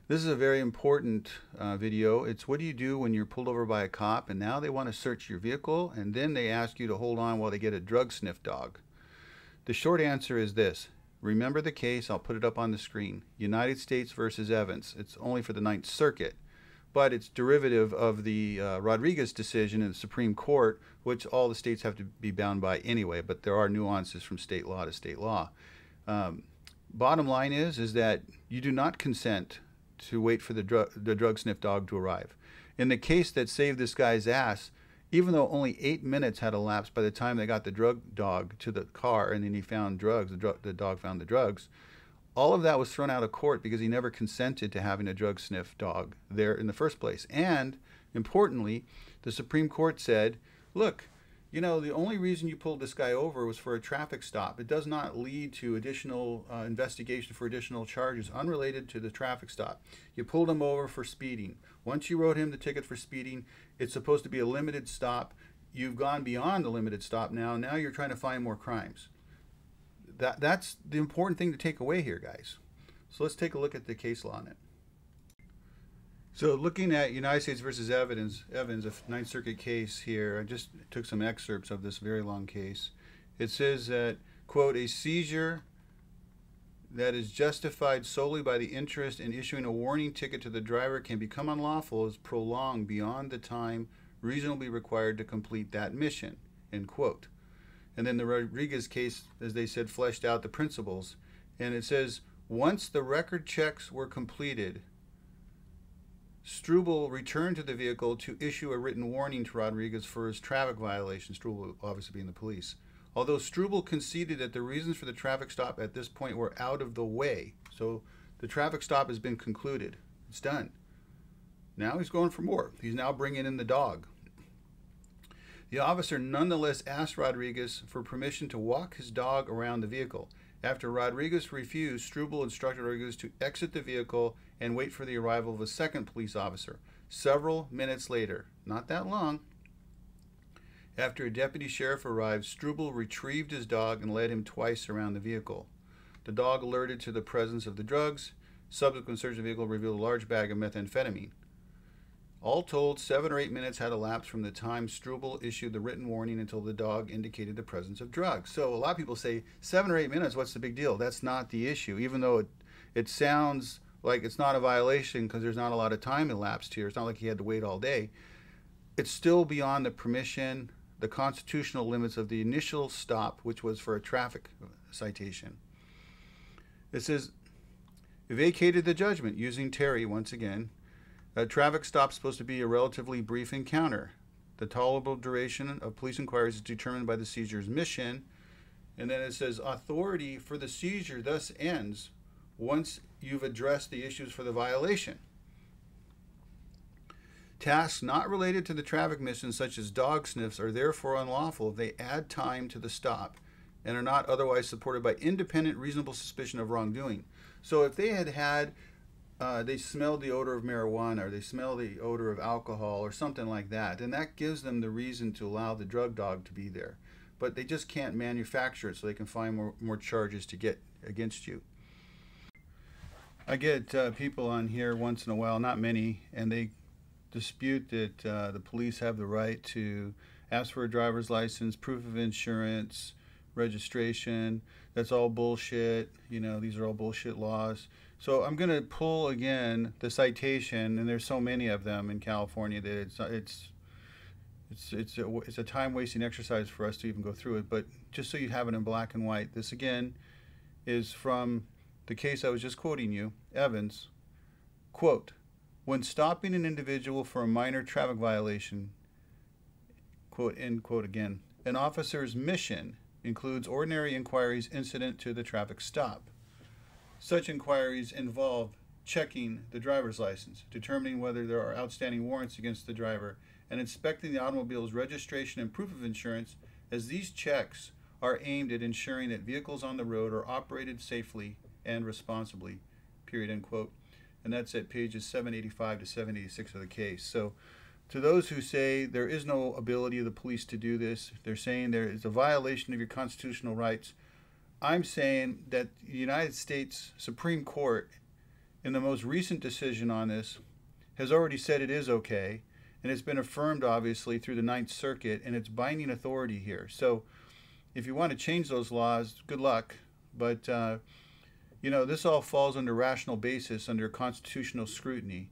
This is a very important video. It's what do you do when you're pulled over by a cop and now they want to search your vehicle and then they ask you to hold on while they get a drug sniff dog. The short answer is this. Remember the case, I'll put it up on the screen. United States versus Evans. It's only for the Ninth Circuit, but it's derivative of the Rodriguez decision in the Supreme Court, which all the states have to be bound by anyway, but there are nuances from state law to state law. Bottom line is that you do not consent to wait for the drug sniff dog to arrive. In the case that saved this guy's ass, even though only 8 minutes had elapsed by the time they got the drug dog to the car and then he found drugs, the dog found the drugs, all of that was thrown out of court because he never consented to having a drug sniff dog there in the first place. And importantly, the Supreme Court said, look, you know, the only reason you pulled this guy over was for a traffic stop. It does not lead to additional investigation for additional charges unrelated to the traffic stop. You pulled him over for speeding. Once you wrote him the ticket for speeding, it's supposed to be a limited stop. You've gone beyond the limited stop now. Now you're trying to find more crimes. That's the important thing to take away here, guys. So let's take a look at the case law on it. So looking at United States versus Evans, a Ninth Circuit case here, I just took some excerpts of this very long case. It says that, quote, a seizure that is justified solely by the interest in issuing a warning ticket to the driver can become unlawful as prolonged beyond the time reasonably required to complete that mission, end quote. And then the Rodriguez case, as they said, fleshed out the principles. And it says, once the record checks were completed, Struble returned to the vehicle to issue a written warning to Rodriguez for his traffic violation, Struble obviously being the police. Although Struble conceded that the reasons for the traffic stop at this point were out of the way. So the traffic stop has been concluded. It's done. Now he's going for more. He's now bringing in the dog. The officer nonetheless asked Rodriguez for permission to walk his dog around the vehicle. After Rodriguez refused, Struble instructed Rodriguez to exit the vehicle and wait for the arrival of a second police officer. Several minutes later, not that long, after a deputy sheriff arrived, Struble retrieved his dog and led him twice around the vehicle. The dog alerted to the presence of the drugs. Subsequent search of the vehicle revealed a large bag of methamphetamine. All told, 7 or 8 minutes had elapsed from the time Struble issued the written warning until the dog indicated the presence of drugs. So a lot of people say, 7 or 8 minutes, what's the big deal? That's not the issue, even though it sounds like it's not a violation because there's not a lot of time elapsed here. It's not like he had to wait all day. It's still beyond the permission, the constitutional limits of the initial stop, which was for a traffic citation. It says, vacated the judgment using Terry once again. A traffic stop is supposed to be a relatively brief encounter. The tolerable duration of police inquiries is determined by the seizure's mission. And then it says, authority for the seizure thus ends once you've addressed the issues for the violation. Tasks not related to the traffic mission, such as dog sniffs, are therefore unlawful if they add time to the stop and are not otherwise supported by independent reasonable suspicion of wrongdoing. So if they had they smelled the odor of marijuana or they smell the odor of alcohol or something like that, and that gives them the reason to allow the drug dog to be there. But they just can't manufacture it so they can find more charges to get against you. I get people on here once in a while, not many, and they dispute that the police have the right to ask for a driver's license, proof of insurance, registration. That's all bullshit. You know, these are all bullshit laws. So I'm going to pull again the citation, and there's so many of them in California that it's a time-wasting exercise for us to even go through it. But just so you have it in black and white, this again is from the case I was just quoting you, Evans. Quote, when stopping an individual for a minor traffic violation, quote, end quote again, an officer's mission includes ordinary inquiries incident to the traffic stop. Such inquiries involve checking the driver's license, determining whether there are outstanding warrants against the driver, and inspecting the automobile's registration and proof of insurance, as these checks are aimed at ensuring that vehicles on the road are operated safely and responsibly, period, end quote. And that's at pages 785 to 786 of the case. So to those who say there is no ability of the police to do this, they're saying there is a violation of your constitutional rights, I'm saying that the United States Supreme Court in the most recent decision on this, has already said it is okay, and it's been affirmed obviously through the Ninth Circuit, and it's binding authority here. So if you want to change those laws, good luck. But you know, this all falls under rational basis, under constitutional scrutiny.